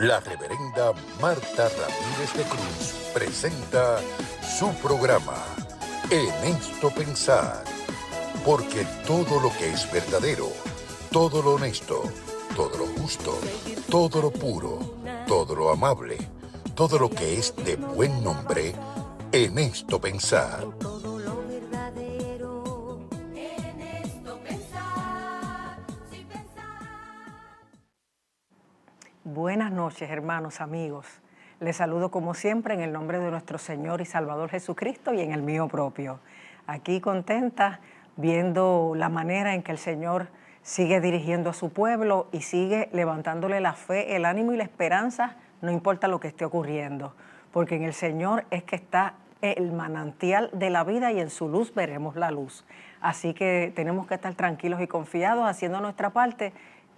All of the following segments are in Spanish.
La reverenda Marta Ramírez de Cruz presenta su programa, En esto pensar, porque todo lo que es verdadero, todo lo honesto, todo lo justo, todo lo puro, todo lo amable, todo lo que es de buen nombre, en esto pensar. Buenas noches, hermanos, amigos. Les saludo como siempre en el nombre de nuestro Señor y Salvador Jesucristo y en el mío propio. Aquí contenta viendo la manera en que el Señor sigue dirigiendo a su pueblo y sigue levantándole la fe, el ánimo y la esperanza, no importa lo que esté ocurriendo, porque en el Señor es que está el manantial de la vida y en su luz veremos la luz. Así que tenemos que estar tranquilos y confiados haciendo nuestra parte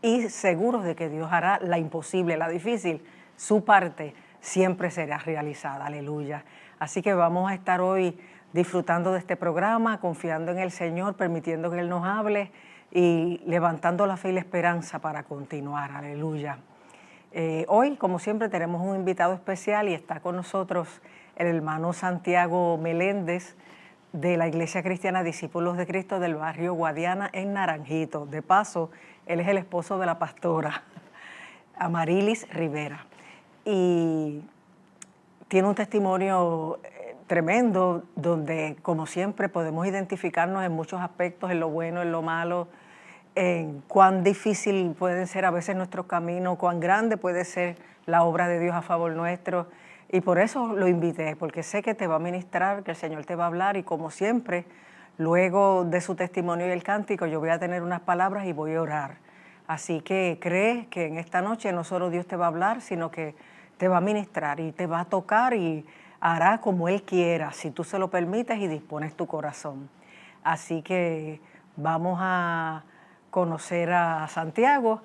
y seguros de que Dios hará la imposible, la difícil. Su parte siempre será realizada, aleluya. Así que vamos a estar hoy disfrutando de este programa, confiando en el Señor, permitiendo que Él nos hable y levantando la fe y la esperanza para continuar, aleluya. Hoy, como siempre, tenemos un invitado especial y está con nosotros el hermano Santiago Meléndez de la Iglesia Cristiana Discípulos de Cristo del barrio Guadiana en Naranjito. De paso, él es el esposo de la pastora Amarilis Rivera y tiene un testimonio tremendo donde, como siempre, podemos identificarnos en muchos aspectos, en lo bueno, en lo malo, en cuán difícil pueden ser a veces nuestros caminos, cuán grande puede ser la obra de Dios a favor nuestro. Y por eso lo invité, porque sé que te va a ministrar, que el Señor te va a hablar y como siempre, luego de su testimonio y el cántico, yo voy a tener unas palabras y voy a orar. Así que cree que en esta noche no solo Dios te va a hablar, sino que te va a ministrar y te va a tocar y hará como Él quiera, si tú se lo permites y dispones tu corazón. Así que vamos a conocer a Santiago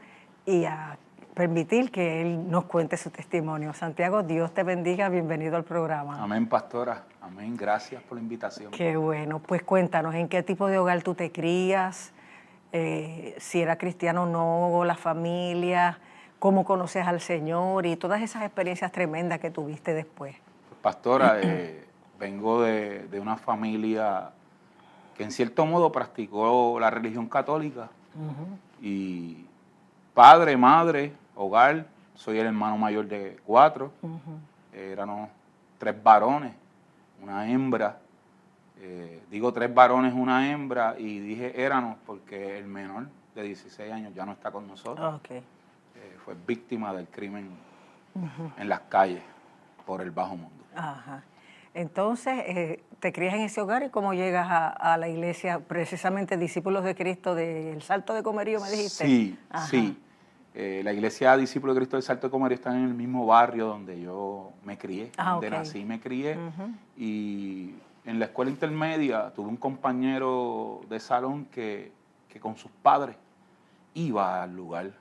y a permitir que Él nos cuente su testimonio. Santiago, Dios te bendiga, bienvenido al programa. Amén, pastora. Amén, gracias por la invitación. Qué bueno, pues cuéntanos, ¿en qué tipo de hogar tú te crías? Si era cristiano o no, la familia, cómo conoces al Señor y todas esas experiencias tremendas que tuviste después. Pastora, vengo de una familia que en cierto modo practicó la religión católica. Y padre, madre, hogar, soy el hermano mayor de 4. Éramos 3 varones, una hembra. Digo 3 varones, una hembra, y dije éramos porque el menor de 16 años ya no está con nosotros. Okay. Fue víctima del crimen en las calles por el bajo mundo. Ajá. Entonces, te crías en ese hogar y cómo llegas a la iglesia, precisamente Discípulos de Cristo del Salto de Comerío, me dijiste. Sí, Ajá. sí. La iglesia Discípulos de Cristo del Salto de Comerío está en el mismo barrio donde yo me crié, donde nací y me crié. Y en la escuela intermedia tuve un compañero de salón que con sus padres iba al lugar.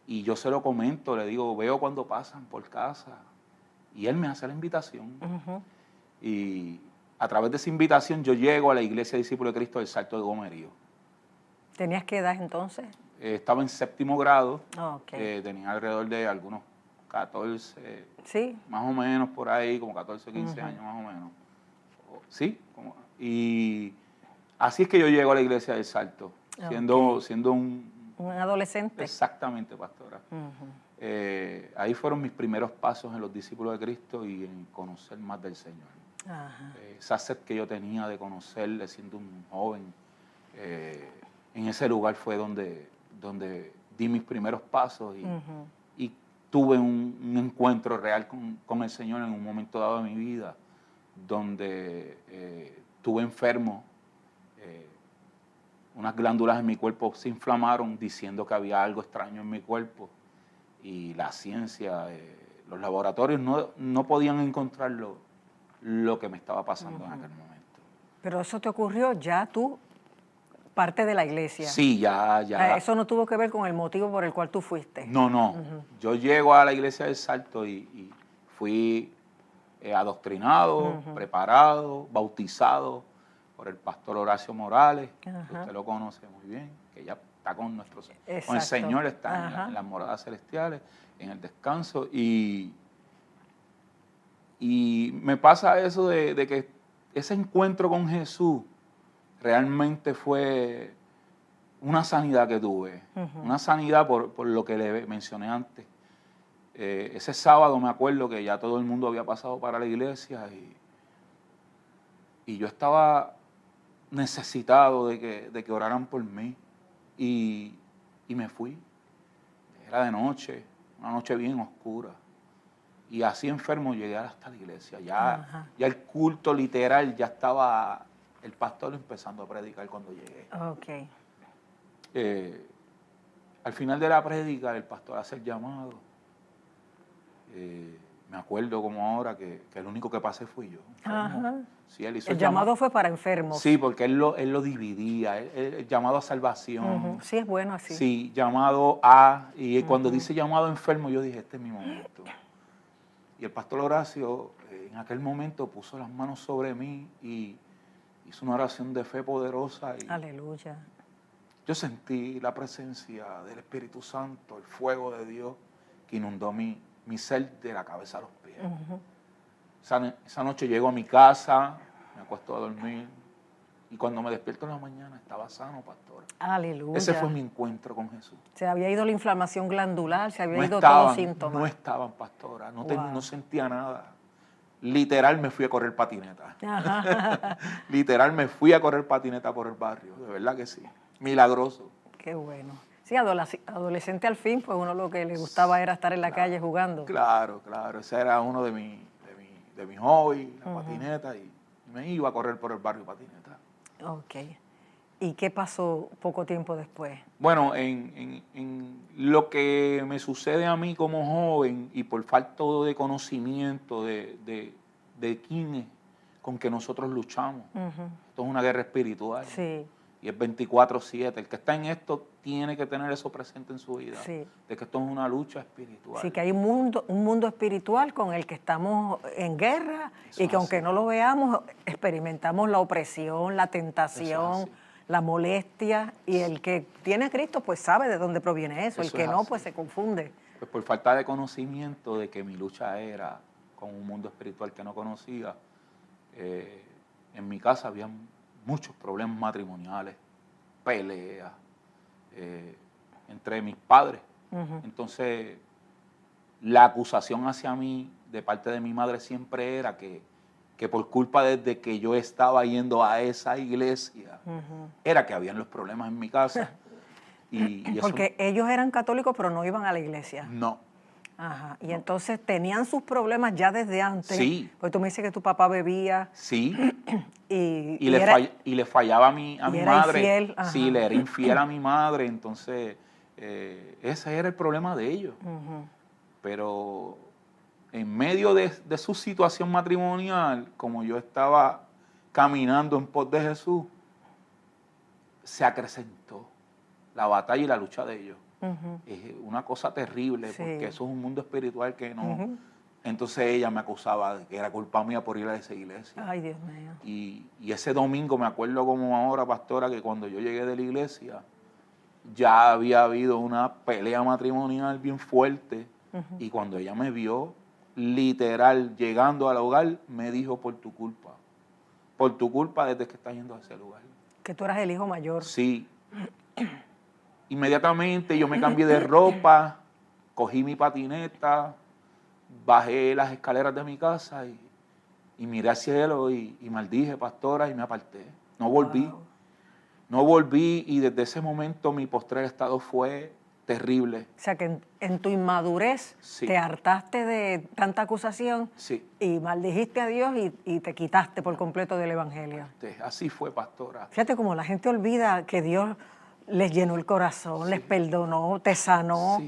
Y yo se lo comento, le digo, veo cuando pasan por casa. Y él me hace la invitación. Y a través de esa invitación yo llego a la iglesia Discípulos de Cristo del Salto de Comerío. ¿Tenías qué edad entonces? Estaba en 7º grado. Okay. Tenía alrededor de algunos 14, ¿Sí? más o menos por ahí, como 14 o 15 años más o menos. ¿Sí? Y así es que yo llego a la iglesia del Salto, siendo un adolescente. Exactamente, pastora. Ahí fueron mis primeros pasos en los Discípulos de Cristo y en conocer más del Señor. Esa sed que yo tenía de conocerle siendo un joven, en ese lugar fue donde di mis primeros pasos y tuve un encuentro real con el Señor en un momento dado de mi vida, donde estuve enfermo. Unas glándulas en mi cuerpo se inflamaron diciendo que había algo extraño en mi cuerpo y la ciencia, los laboratorios no podían encontrar lo que me estaba pasando en aquel momento. Pero eso te ocurrió ya tú, parte de la iglesia. Sí, ya. Eso no tuvo que ver con el motivo por el cual tú fuiste. No. Yo llego a la iglesia del Salto y fui adoctrinado, preparado, bautizado por el pastor Horacio Morales, que usted lo conoce muy bien, que ya está con con el Señor, está en las moradas celestiales, en el descanso. Y me pasa eso de que ese encuentro con Jesús realmente fue una sanidad que tuve, una sanidad por lo que le mencioné antes. Ese sábado me acuerdo que ya todo el mundo había pasado para la iglesia y yo estaba necesitado de que oraran por mí y me fui. Era de noche, una noche bien oscura. Y así enfermo llegué hasta la iglesia. Ya el culto literal, ya estaba el pastor empezando a predicar cuando llegué. Okay. Al final de la prédica, el pastor hace el llamado. Me acuerdo como ahora que el único que pasé fui yo. Sí, él hizo el llamado fue para enfermos. Sí, porque él lo dividía, el llamado a salvación. Sí, es bueno así. Sí, llamado a, y cuando dice llamado a enfermo, yo dije, este es mi momento. Y el pastor Horacio en aquel momento puso las manos sobre mí y hizo una oración de fe poderosa. Y aleluya. Yo sentí la presencia del Espíritu Santo, el fuego de Dios que inundó mi ser de la cabeza a los pies. Esa noche llego a mi casa, me acuesto a dormir y cuando me despierto en la mañana estaba sano, pastora. Aleluya. Ese fue mi encuentro con Jesús. Se había ido la inflamación glandular, se había ido todos los síntomas. No estaban, pastora, no sentía nada. Literal me fui a correr patineta. Literal me fui a correr patineta por el barrio, de verdad que sí. Milagroso. Qué bueno. Sí, adolescente al fin, pues uno lo que le gustaba era estar en la calle jugando. Claro. Ese era uno de mis hobbies, la patineta, y me iba a correr por el barrio patineta. Ok. ¿Y qué pasó poco tiempo después? Bueno, en lo que me sucede a mí como joven y por falta de conocimiento de quién es con que nosotros luchamos. Esto es una guerra espiritual. Sí. Y es 24/7. El que está en esto tiene que tener eso presente en su vida. Sí. De que esto es una lucha espiritual. Sí, que hay un mundo espiritual con el que estamos en guerra y que aunque no lo veamos, experimentamos la opresión, la tentación, la molestia. Y el que tiene a Cristo, pues sabe de dónde proviene eso. El que no, pues se confunde. Pues por falta de conocimiento de que mi lucha era con un mundo espiritual que no conocía, en mi casa había muchos problemas matrimoniales, peleas entre mis padres. Entonces, la acusación hacia mí de parte de mi madre siempre era que por culpa de que yo estaba yendo a esa iglesia, era que habían los problemas en mi casa. Y porque ellos eran católicos, pero no iban a la iglesia. No. Ajá. Y entonces tenían sus problemas ya desde antes. Sí. Porque tú me dices que tu papá bebía. Sí. Y le fallaba a mi madre. Infiel. Sí, le era infiel a mi madre. Entonces, ese era el problema de ellos. Pero en medio de su situación matrimonial, como yo estaba caminando en pos de Jesús, se acrecentó la batalla y la lucha de ellos. Es una cosa terrible, porque eso es un mundo espiritual que no... Entonces ella me acusaba de que era culpa mía por ir a esa iglesia. Ay, Dios mío. Y ese domingo, me acuerdo como ahora, pastora, que cuando yo llegué de la iglesia, ya había habido una pelea matrimonial bien fuerte. Y cuando ella me vio, literal, llegando al hogar, me dijo, por tu culpa desde que estás yendo a ese lugar. Que tú eras el hijo mayor. Sí. Inmediatamente yo me cambié de ropa, cogí mi patineta, bajé las escaleras de mi casa y miré al cielo y maldije, pastora, y me aparté. No volví. Wow. No volví y desde ese momento mi postrer estado fue terrible. O sea que en tu inmadurez te hartaste de tanta acusación y maldijiste a Dios y te quitaste por completo del evangelio. Así fue, pastora. Fíjate cómo la gente olvida que Dios les llenó el corazón, les perdonó, te sanó.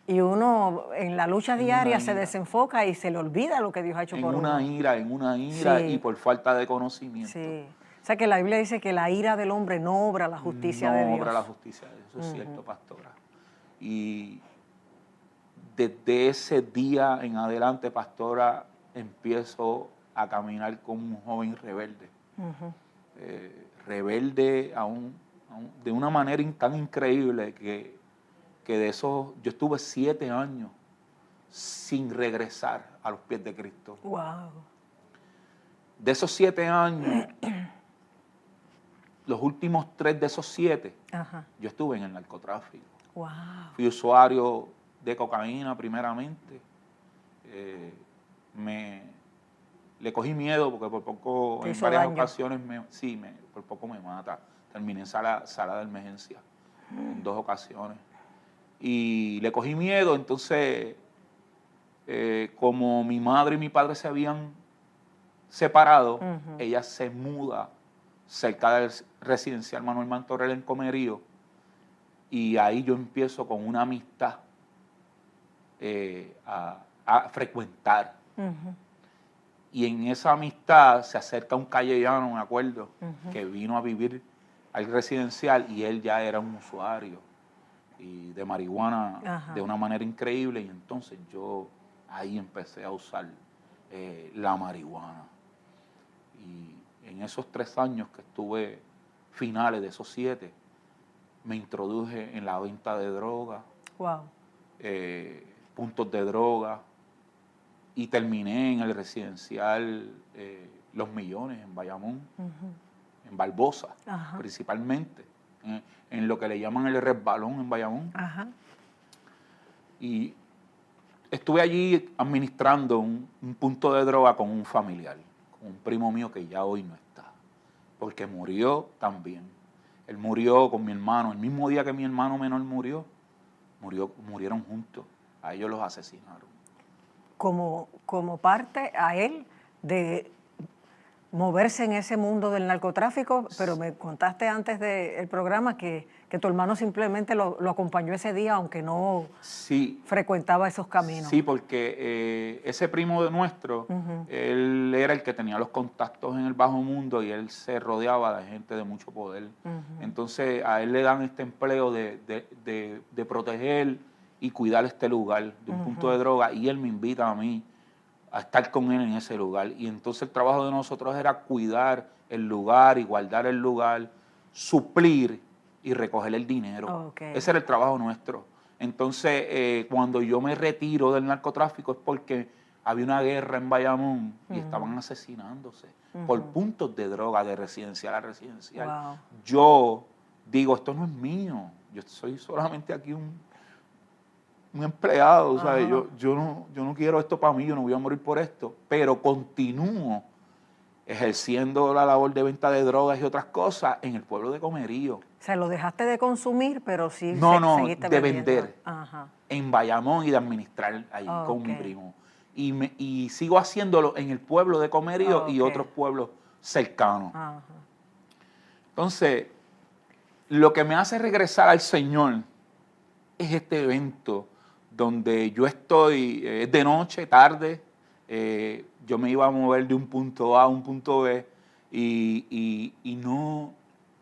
Y uno en la lucha diaria se desenfoca y se le olvida lo que Dios ha hecho por uno. En una ira y por falta de conocimiento. Sí. O sea que la Biblia dice que la ira del hombre no obra la justicia de Dios. No obra la justicia de Dios, eso es cierto, pastora. Y desde ese día en adelante, pastora, empiezo a caminar como un joven rebelde. Rebelde a un de una manera tan increíble que de esos, yo estuve 7 años sin regresar a los pies de Cristo. Wow. De esos 7 años, los últimos 3 de esos 7, yo estuve en el narcotráfico. Wow. Fui usuario de cocaína primeramente. Le cogí miedo porque por poco, en varias ocasiones, por poco me mata. Terminé en sala de emergencia en 2 ocasiones. Y le cogí miedo, entonces, como mi madre y mi padre se habían separado, ella se muda cerca del residencial Manuel Mantorrell en Comerío, y ahí yo empiezo con una amistad a frecuentar. Y en esa amistad se acerca un callellano, me acuerdo, que vino a vivir al residencial, y él ya era un usuario y de marihuana de una manera increíble, y entonces yo ahí empecé a usar la marihuana. Y en esos 3 años que estuve, finales de esos 7, me introduje en la venta de droga, puntos de droga, y terminé en el residencial Los Millones en Bayamón, en Barbosa, principalmente, en lo que le llaman el resbalón en Bayamón. Y estuve allí administrando un punto de droga con un familiar, con un primo mío que ya hoy no está, porque murió también. Él murió con mi hermano, el mismo día que mi hermano menor murieron juntos. A ellos los asesinaron. Como parte a él de moverse en ese mundo del narcotráfico, pero me contaste antes del programa que tu hermano simplemente lo acompañó ese día, aunque no frecuentaba esos caminos. Sí, porque ese primo de nuestro, él era el que tenía los contactos en el bajo mundo, y él se rodeaba de gente de mucho poder. Entonces a él le dan este empleo de proteger y cuidar este lugar de un punto de droga, y él me invita a mí a estar con él en ese lugar. Y entonces el trabajo de nosotros era cuidar el lugar y guardar el lugar, suplir y recoger el dinero. Ese era el trabajo nuestro. Entonces, cuando yo me retiro del narcotráfico es porque había una guerra en Bayamón y estaban asesinándose por puntos de droga de residencial a residencial. Yo digo, esto no es mío, yo soy solamente aquí un empleado, ¿sabes? Yo no quiero esto para mí, yo no voy a morir por esto, pero continúo ejerciendo la labor de venta de drogas y otras cosas en el pueblo de Comerío. O sea, lo dejaste de consumir, pero sí seguiste de vender en Bayamón y de administrar ahí con mi primo. Y sigo haciéndolo en el pueblo de Comerío y otros pueblos cercanos. Entonces, lo que me hace regresar al Señor es este evento donde yo estoy, es de noche, tarde, yo me iba a mover de un punto A a un punto B y no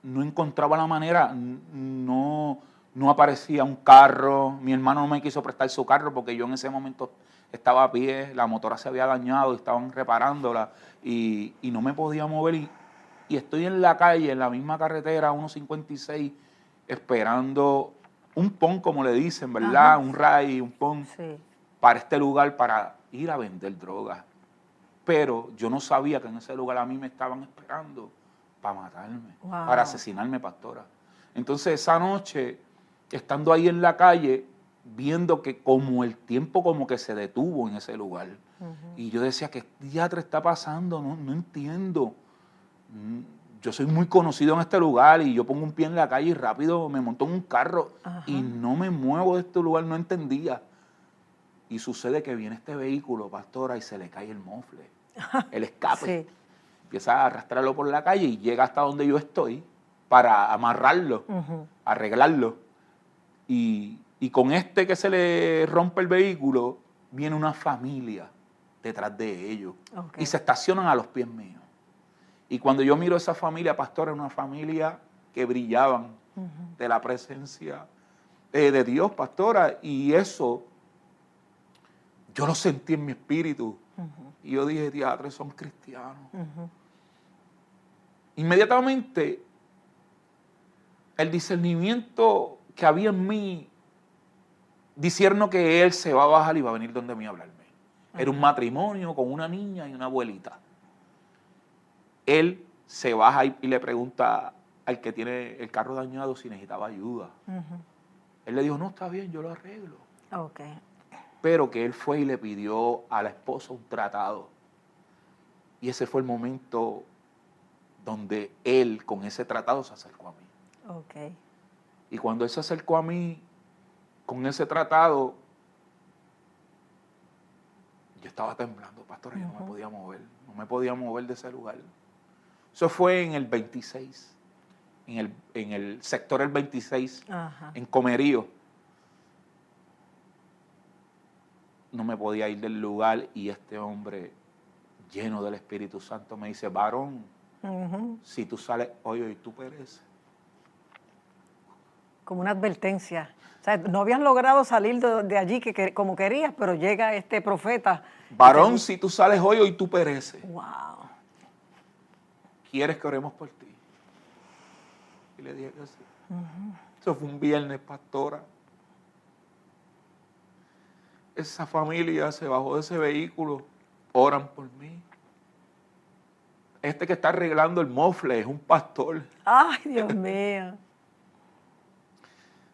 encontraba la manera, no aparecía un carro, mi hermano no me quiso prestar su carro porque yo en ese momento estaba a pie, la motora se había dañado y estaban reparándola y no me podía mover y estoy en la calle, en la misma carretera, 156, esperando un pon, como le dicen, ¿verdad? Un ray, un pon, para este lugar, para ir a vender drogas. Pero yo no sabía que en ese lugar a mí me estaban esperando para matarme, para asesinarme, pastora. Entonces esa noche, estando ahí en la calle, viendo que como el tiempo como que se detuvo en ese lugar, y yo decía, ¿qué diatre está pasando? No entiendo. Yo soy muy conocido en este lugar y yo pongo un pie en la calle y rápido me monto en un carro y no me muevo de este lugar, no entendía. Y sucede que viene este vehículo, pastora, y se le cae el mofle, el escape. Empieza a arrastrarlo por la calle y llega hasta donde yo estoy para amarrarlo, arreglarlo. Y con este que se le rompe el vehículo, viene una familia detrás de ellos y se estacionan a los pies míos. Y cuando yo miro a esa familia, pastora, una familia que brillaban de la presencia de Dios, pastora, y eso yo lo sentí en mi espíritu. Y yo dije, diatre, son cristianos. Inmediatamente el discernimiento que había en mí, discierno que él se va a bajar y va a venir donde mí a hablarme. Era un matrimonio con una niña y una abuelita. Él se baja y le pregunta al que tiene el carro dañado si necesitaba ayuda. Él le dijo, no, está bien, yo lo arreglo. Okay. Pero que él fue y le pidió a la esposa un tratado. Y ese fue el momento donde él con ese tratado se acercó a mí. Okay. Y cuando él se acercó a mí con ese tratado, yo estaba temblando, pastor, yo no me podía mover. No me podía mover de ese lugar. Eso fue en el 26, en el sector El 26, en Comerío. No me podía ir del lugar y este hombre lleno del Espíritu Santo me dice, varón, si tú sales hoy tú pereces. Como una advertencia. O sea, no habían logrado salir de allí como querías, pero llega este profeta. Varón, si tú sales hoy tú pereces. Wow. ¿Quieres que oremos por ti? Y le dije que sí. Eso fue un viernes, pastora. Esa familia se bajó de ese vehículo, oran por mí. Este que está arreglando el mofle es un pastor. Ay, Dios mío.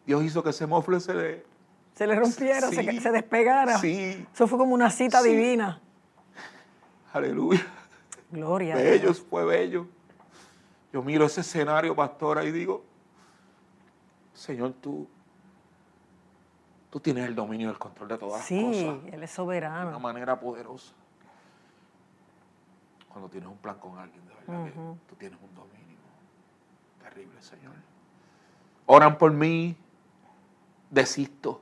Dios hizo que ese mofle se le rompiera, sí, se despegara. Sí. Eso fue como una cita divina. Aleluya. Gloria a Dios. Fue bello. Yo miro ese escenario, pastora, y digo, Señor, tú tienes el dominio y el control de todas las cosas. Sí, Él es soberano. De una manera poderosa. Cuando tienes un plan con alguien, de verdad que tú tienes un dominio terrible, Señor. Oran por mí, desisto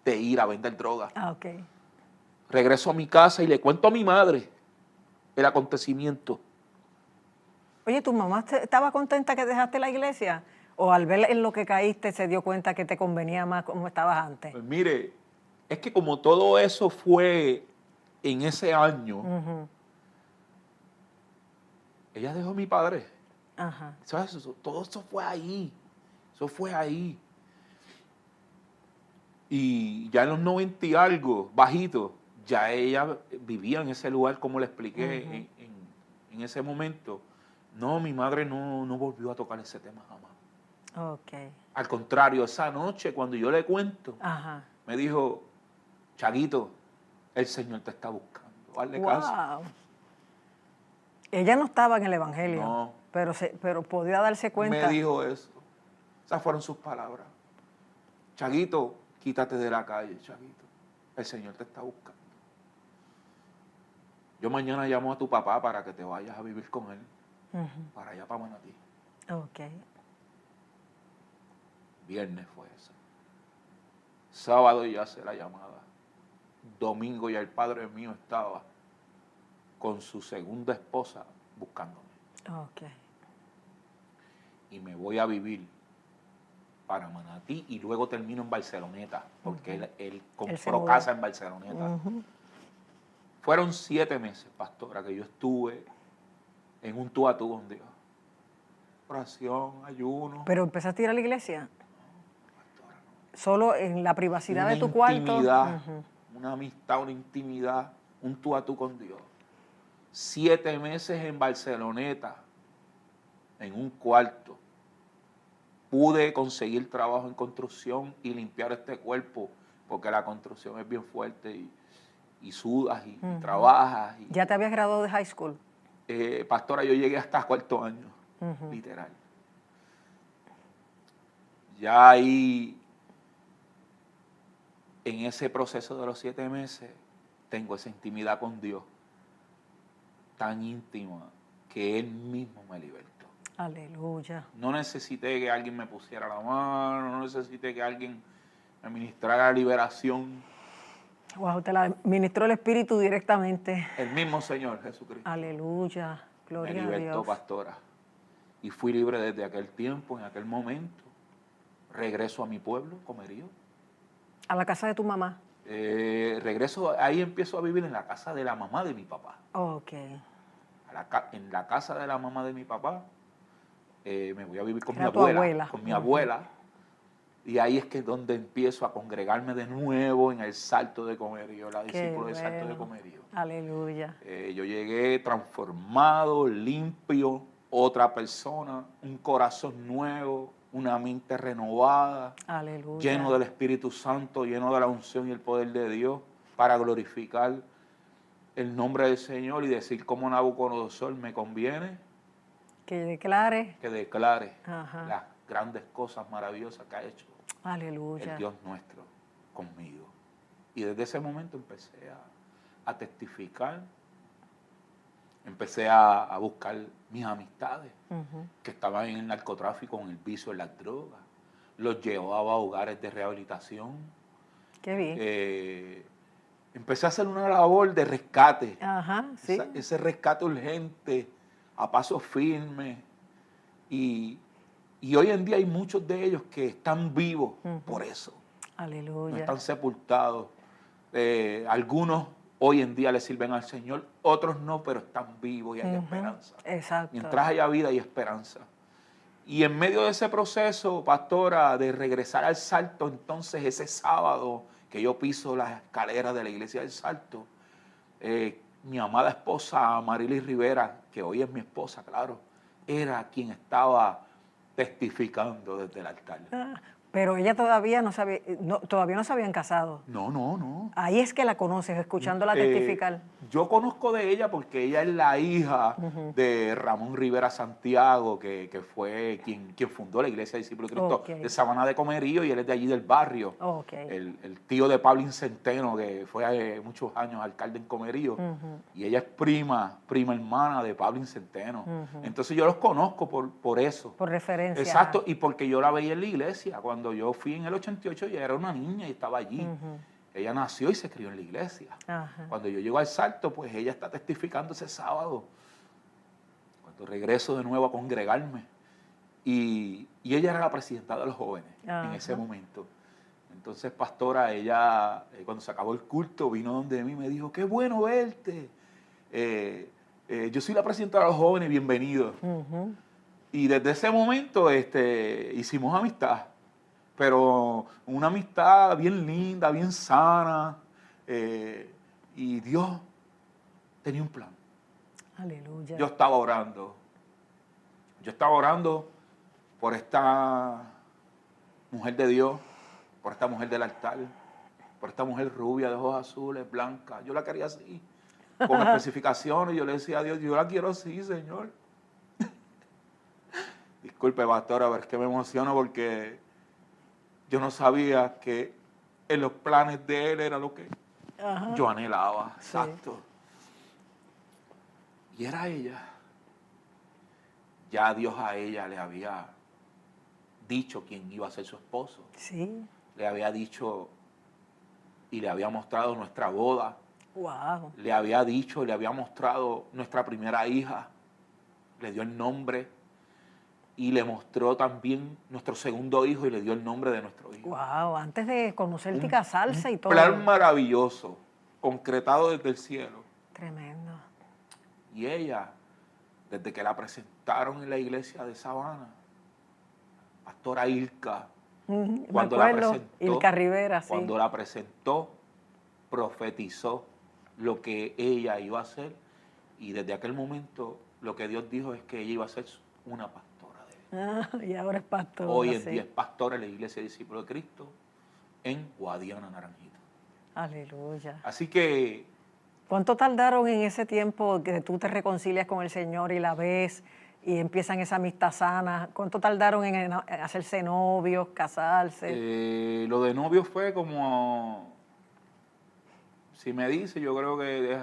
de ir a vender droga. Okay. Regreso a mi casa y le cuento a mi madre el acontecimiento. Oye, ¿tu mamá estaba contenta que dejaste la iglesia? ¿O al ver en lo que caíste se dio cuenta que te convenía más como estabas antes? Pues mire, es que como todo eso fue en ese año, ella dejó a mi padre. ¿Sabes? Todo eso fue ahí. Eso fue ahí. Y ya en los 90 y algo, bajito, ya ella vivía en ese lugar, como le expliqué en ese momento. No, mi madre no volvió a tocar ese tema jamás. Okay. Al contrario, esa noche cuando yo le cuento, me dijo, Chaguito, el Señor te está buscando. Hazle caso. Ella no estaba en el Evangelio, no, pero podía darse cuenta. Me dijo eso. Esas fueron sus palabras. Chaguito, quítate de la calle, Chaguito. El Señor te está buscando. Yo mañana llamo a tu papá para que te vayas a vivir con él. Para allá, para Manatí. Okay. Viernes fue eso. Sábado ya hace la llamada. Domingo ya el padre mío estaba con su segunda esposa buscándome. Okay. Y me voy a vivir para Manatí y luego termino en Barceloneta, porque él compró casa en Barceloneta. Fueron 7 meses, pastora, que yo estuve en un tú a tú con Dios. Oración, ayuno. ¿Pero empezaste a ir a la iglesia? No, pastora, no. ¿Solo en la privacidad de tu cuarto? Intimidad, una amistad, una intimidad, un tú a tú con Dios. 7 meses en Barceloneta, en un cuarto. Pude conseguir trabajo en construcción y limpiar este cuerpo, porque la construcción es bien fuerte y sudas y trabajas. ¿Ya te habías graduado de high school? Pastora, yo llegué hasta 4º año, literal. Ya ahí, en ese proceso de los 7 meses, tengo esa intimidad con Dios, tan íntima, que Él mismo me libertó. Aleluya. No necesité que alguien me pusiera la mano, no necesité que alguien me ministrara la liberación. Wow, te la ministró el Espíritu directamente. El mismo Señor Jesucristo. Aleluya. Gloria a Dios. Me libertó, pastora. Y fui libre desde aquel tiempo, en aquel momento. Regreso a mi pueblo, Comerío. ¿A la casa de tu mamá? Regreso, ahí empiezo a vivir en la casa de la mamá de mi papá. Ok. En la casa de la mamá de mi papá me voy a vivir con Era mi abuela, con mi abuela. Y ahí es que es donde empiezo a congregarme de nuevo en el Salto de Comerío, la discípula del Salto de Comerío. Aleluya. Yo llegué transformado, limpio, otra persona, un corazón nuevo, una mente renovada, aleluya, lleno del Espíritu Santo, lleno de la unción y el poder de Dios para glorificar el nombre del Señor y decir como Nabucodonosor me conviene que declare las grandes cosas maravillosas que ha hecho aleluya, el Dios nuestro conmigo. Y desde ese momento empecé a testificar, empecé a buscar mis amistades que estaban en el narcotráfico, en el vicio, en las drogas. Los llevaba a hogares de rehabilitación. Qué bien. Empecé a hacer una labor de rescate. Sí. Ese rescate urgente, a paso firme. Y hoy en día hay muchos de ellos que están vivos por eso. Aleluya. No están sepultados. Algunos hoy en día le sirven al Señor, otros no, pero están vivos y hay esperanza. Exacto. Mientras haya vida hay esperanza. Y en medio de ese proceso, pastora, de regresar al Salto, entonces ese sábado que yo piso las escaleras de la iglesia del Salto, mi amada esposa Marilis Rivera, que hoy es mi esposa, claro, era quien estaba testificando desde el altar. Pero ella todavía no sabía, todavía no se habían casado. No. Ahí es que la conoces, escuchándola testificar. Yo conozco de ella porque ella es la hija de Ramón Rivera Santiago, que fue quien fundó la Iglesia de Discípulos de Cristo de Sabana de Comerío, y él es de allí del barrio. El tío de Pablo Centeno, que fue hace muchos años alcalde en Comerío, y ella es prima hermana de Pablo Centeno. Entonces yo los conozco por eso. Por referencia. Exacto, y porque yo la veía en la iglesia. Cuando yo fui en el 88, ella era una niña y estaba allí. Ella nació y se crió en la iglesia. Cuando yo llego al Salto, pues ella está testificando ese sábado. Cuando regreso de nuevo a congregarme. Y ella era la presidenta de los jóvenes en ese momento. Entonces, pastora, ella, cuando se acabó el culto, vino donde mí y me dijo, qué bueno verte. Yo soy la presidenta de los jóvenes, bienvenido. Y desde ese momento hicimos amistad. Pero una amistad bien linda, bien sana, y Dios tenía un plan. Aleluya. Yo estaba orando por esta mujer de Dios, por esta mujer del altar, por esta mujer rubia, de ojos azules, blanca. Yo la quería así, con especificaciones. Yo le decía a Dios, yo la quiero así, Señor. Disculpe, pastora, pero es que me emociono porque yo no sabía que en los planes de Él era lo que yo anhelaba. Exacto. Y era ella. Ya Dios a ella le había dicho quién iba a ser su esposo. Sí. Le había dicho y le había mostrado nuestra boda. Wow. Le había dicho y le había mostrado nuestra primera hija. Le dio el nombre. Y le mostró también nuestro segundo hijo y le dio el nombre de nuestro hijo. Wow, antes de conocerte y casarse y todo. Un plan maravilloso, concretado desde el cielo. Tremendo. Y ella, desde que la presentaron en la iglesia de Sabana, pastora Ilka, cuando la presentó, Ilka Rivera, sí. Cuando la presentó, profetizó lo que ella iba a hacer. Y desde aquel momento, lo que Dios dijo es que ella iba a ser una pastora. Y ahora es pastora. Hoy en día es pastora en la Iglesia de Discípulos de Cristo en Guadiana, Naranjito. Aleluya. Así que... ¿Cuánto tardaron en ese tiempo que tú te reconcilias con el Señor y la ves y empiezan esa amistad sana? ¿Cuánto tardaron en hacerse novios, casarse? Lo de novio fue como... Si me dice, yo creo que...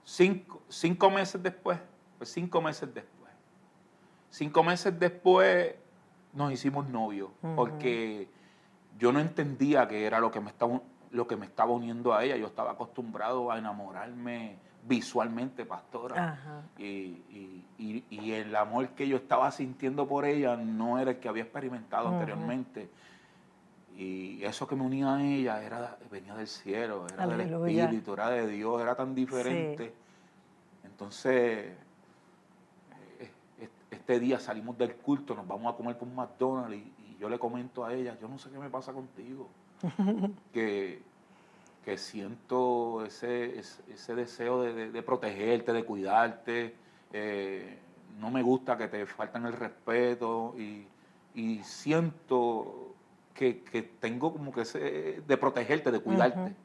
5 meses después. Pues 5 meses después. 5 meses después nos hicimos novios, porque yo no entendía que era lo que me estaba uniendo a ella. Yo estaba acostumbrado a enamorarme visualmente, pastora. Y el amor que yo estaba sintiendo por ella no era el que había experimentado anteriormente. Y eso que me unía a ella venía del cielo, era del Espíritu, era de Dios, era tan diferente. Sí. Entonces, este día salimos del culto, nos vamos a comer por un McDonald's y yo le comento a ella, yo no sé qué me pasa contigo, que siento ese deseo de protegerte, de cuidarte, no me gusta que te falten el respeto y siento que tengo como que ese de protegerte, de cuidarte.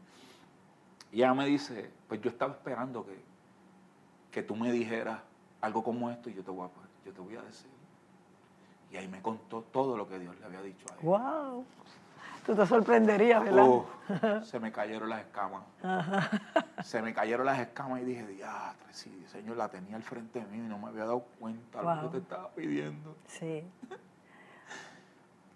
Y ella me dice, pues yo estaba esperando que tú me dijeras algo como esto y yo te voy a decir. Y ahí me contó todo lo que Dios le había dicho a ella. ¡Wow! Tú te sorprenderías, ¿verdad? Se me cayeron las escamas. Se me cayeron las escamas y dije, diatre, sí, Señor, la tenía al frente de mí y no me había dado cuenta de lo que te estaba pidiendo. Sí.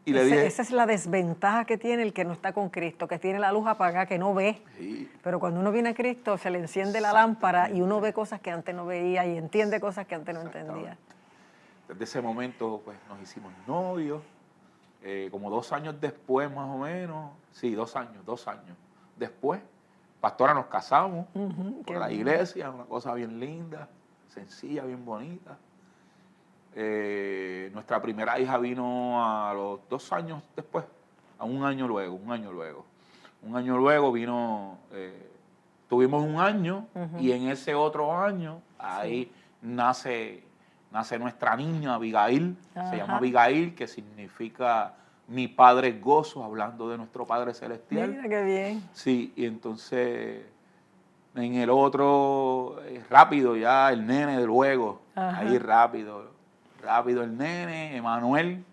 Y le dije, esa es la desventaja que tiene el que no está con Cristo, que tiene la luz apagada, que no ve. Sí. Pero cuando uno viene a Cristo, se le enciende la lámpara y uno ve cosas que antes no veía y entiende cosas que antes no entendía. Desde ese momento, pues, nos hicimos novios. Como 2 años después, más o menos, sí, 2 años después, pastora, nos casamos por la iglesia, una cosa bien linda, sencilla, bien bonita. Nuestra primera hija vino a los 2 años después, a un año luego. Un año luego vino, tuvimos 1 año y en ese otro año, ahí nace nuestra niña Abigail, se llama Abigail, que significa mi Padre es gozo, hablando de nuestro Padre Celestial. Mira qué bien. Sí, y entonces en el otro, rápido ya, el nene luego, ahí rápido el nene, Emanuel,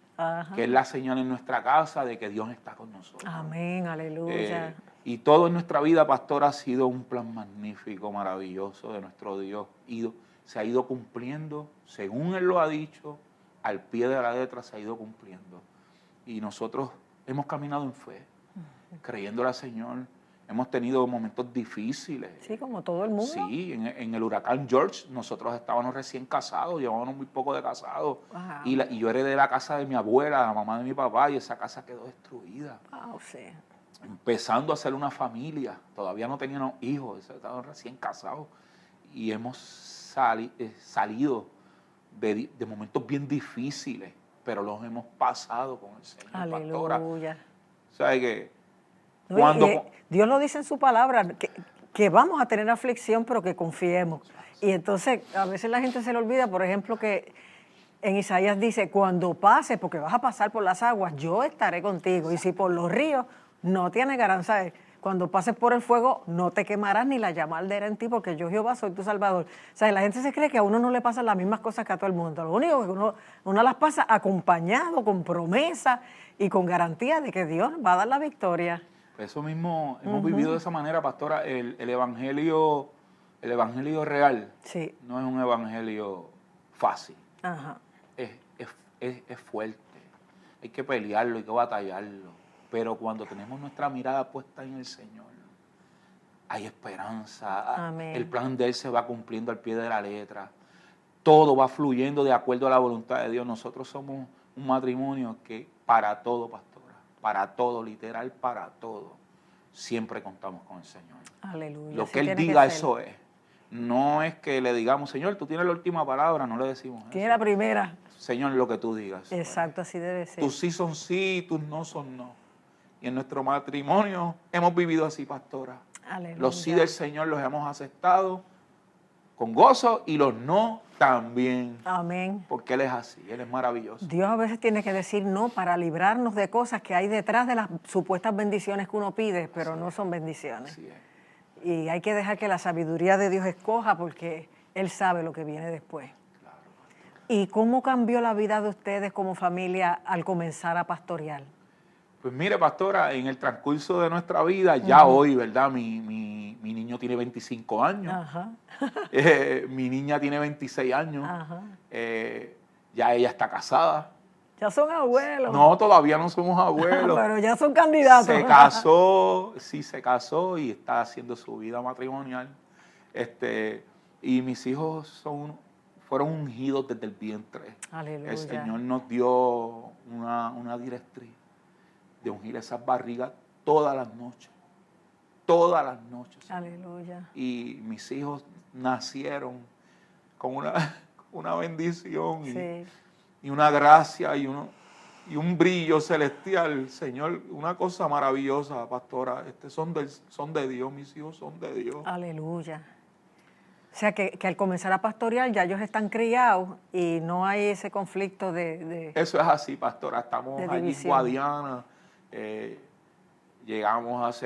que es la señal en nuestra casa de que Dios está con nosotros. Amén, aleluya. Y todo en nuestra vida, pastor, ha sido un plan magnífico, maravilloso de nuestro Dios. Se ha ido cumpliendo, según Él lo ha dicho, al pie de la letra se ha ido cumpliendo. Y nosotros hemos caminado en fe, creyéndole al Señor. Hemos tenido momentos difíciles. Sí, como todo el mundo. Sí, en el huracán George nosotros estábamos recién casados, llevábamos muy poco de casados. Wow. Y yo heredé la casa de mi abuela, la mamá de mi papá, y esa casa quedó destruida. Wow, sí. Empezando a hacer una familia, todavía no teníamos hijos, estábamos recién casados. Y hemos salido de momentos bien difíciles, pero los hemos pasado con el Señor. Aleluya. ¿Sabes qué? Dios lo dice en su palabra, que vamos a tener aflicción, pero que confiemos. Y entonces a veces la gente se le olvida, por ejemplo, que en Isaías dice, cuando pases, porque vas a pasar por las aguas, yo estaré contigo. Y si por los ríos, no te anegarán, ¿sabes? Cuando pases por el fuego, no te quemarás ni la llama arderá en ti, porque yo, Jehová, soy tu Salvador. O sea, la gente se cree que a uno no le pasan las mismas cosas que a todo el mundo. Lo único que uno las pasa acompañado, con promesa y con garantía de que Dios va a dar la victoria. Eso mismo hemos vivido de esa manera, pastora. El evangelio real no es un evangelio fácil. Es fuerte. Hay que pelearlo, hay que batallarlo. Pero cuando tenemos nuestra mirada puesta en el Señor, hay esperanza. Amén. El plan de Él se va cumpliendo al pie de la letra. Todo va fluyendo de acuerdo a la voluntad de Dios. Nosotros somos un matrimonio que para todo, pastora, para todo, literal, para todo, siempre contamos con el Señor. Aleluya. Lo que Él diga, eso es. No es que le digamos, Señor, tú tienes la última palabra, no le decimos eso. Tiene la primera. Señor, lo que tú digas. Exacto, así debe ser. Tus sí son sí, tus no son no. Y en nuestro matrimonio hemos vivido así, pastora. Aleluya. Los sí del Señor los hemos aceptado con gozo y los no también. Amén. Porque Él es así, Él es maravilloso. Dios a veces tiene que decir no para librarnos de cosas que hay detrás de las supuestas bendiciones que uno pide, pero no son bendiciones. Así es. Y hay que dejar que la sabiduría de Dios escoja porque Él sabe lo que viene después. Claro. ¿Y cómo cambió la vida de ustedes como familia al comenzar a pastorear? Pues mire, pastora, en el transcurso de nuestra vida, ya hoy, ¿verdad? Mi niño tiene 25 años. Ajá. Mi niña tiene 26 años. Ajá. Ya ella está casada. Ya son abuelos. No, todavía no somos abuelos. Pero ya son candidatos. Se casó y está haciendo su vida matrimonial. Y mis hijos fueron ungidos desde el vientre. Aleluya. El Señor nos dio una directriz de ungir esas barrigas todas las noches. Todas las noches. Aleluya. Y mis hijos nacieron con una bendición y una gracia y un brillo celestial, Señor, una cosa maravillosa, pastora. Son de Dios, mis hijos son de Dios. Aleluya. O sea, que al comenzar a pastorear ya ellos están criados y no hay ese conflicto de Eso es así, pastora. Estamos allí en Guadiana. Llegamos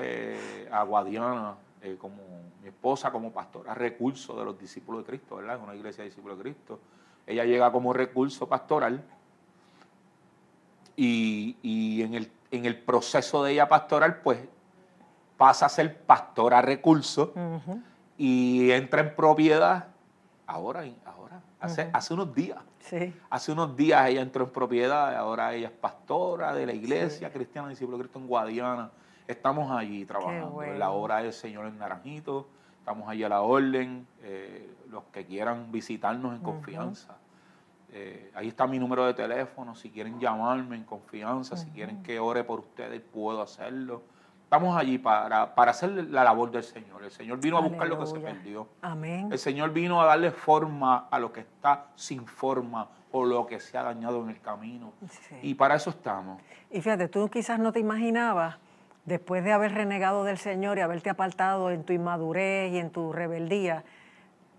a Guadiana como mi esposa, como pastora, recurso de los discípulos de Cristo, ¿verdad? Es una iglesia de discípulos de Cristo. Ella llega como recurso pastoral y en el proceso de ella pastoral, pues pasa a ser pastora recurso. Y entra en propiedad hace unos días. Sí. Hace unos días ella entró en propiedad, ahora ella es pastora de la iglesia cristiana Discípulo de Cristo en Guadiana. Estamos allí trabajando en la obra del Señor en Naranjito, estamos allí a la orden, los que quieran visitarnos en confianza. Ahí está mi número de teléfono, si quieren llamarme en confianza, si quieren que ore por ustedes, puedo hacerlo. Estamos allí para hacer la labor del Señor. El Señor vino a buscar lo que se perdió. Amén. El Señor vino a darle forma a lo que está sin forma o lo que se ha dañado en el camino. Sí. Y para eso estamos. Y fíjate, tú quizás no te imaginabas, después de haber renegado del Señor y haberte apartado en tu inmadurez y en tu rebeldía,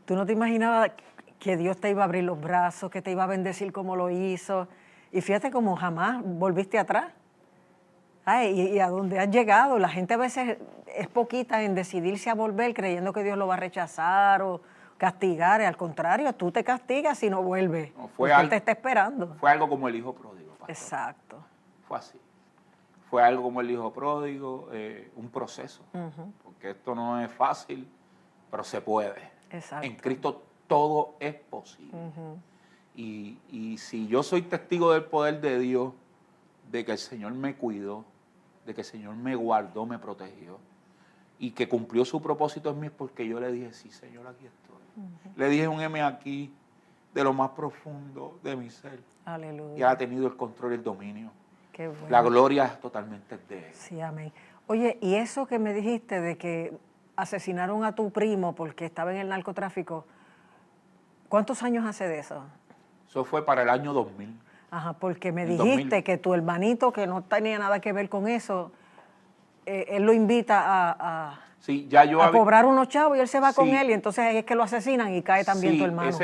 tú no te imaginabas que Dios te iba a abrir los brazos, que te iba a bendecir como lo hizo. Y fíjate como jamás volviste atrás. Y a dónde has llegado. La gente a veces es poquita en decidirse a volver creyendo que Dios lo va a rechazar o castigar. Al contrario, tú te castigas si no vuelves. No, porque Él te está esperando. Fue algo como el hijo pródigo, pastor. Exacto. Fue así. Fue algo como el hijo pródigo, un proceso. Porque esto no es fácil, pero se puede. Exacto. En Cristo todo es posible. Y si yo soy testigo del poder de Dios, de que el Señor me cuidó, de que el Señor me guardó, me protegió y que cumplió su propósito en mí, porque yo le dije, sí, Señor, aquí estoy. Le dije un M aquí de lo más profundo de mi ser. Aleluya. Y ha tenido el control y el dominio. Qué bueno. La gloria es totalmente de Él. Sí, amén. Oye, y eso que me dijiste de que asesinaron a tu primo porque estaba en el narcotráfico, ¿cuántos años hace de eso? Eso fue para el año 2000. Ajá, porque me dijiste 2000. Que tu hermanito, que no tenía nada que ver con eso, él lo invita a cobrar unos chavos y él se va con él y entonces ahí es que lo asesinan y cae también tu hermano.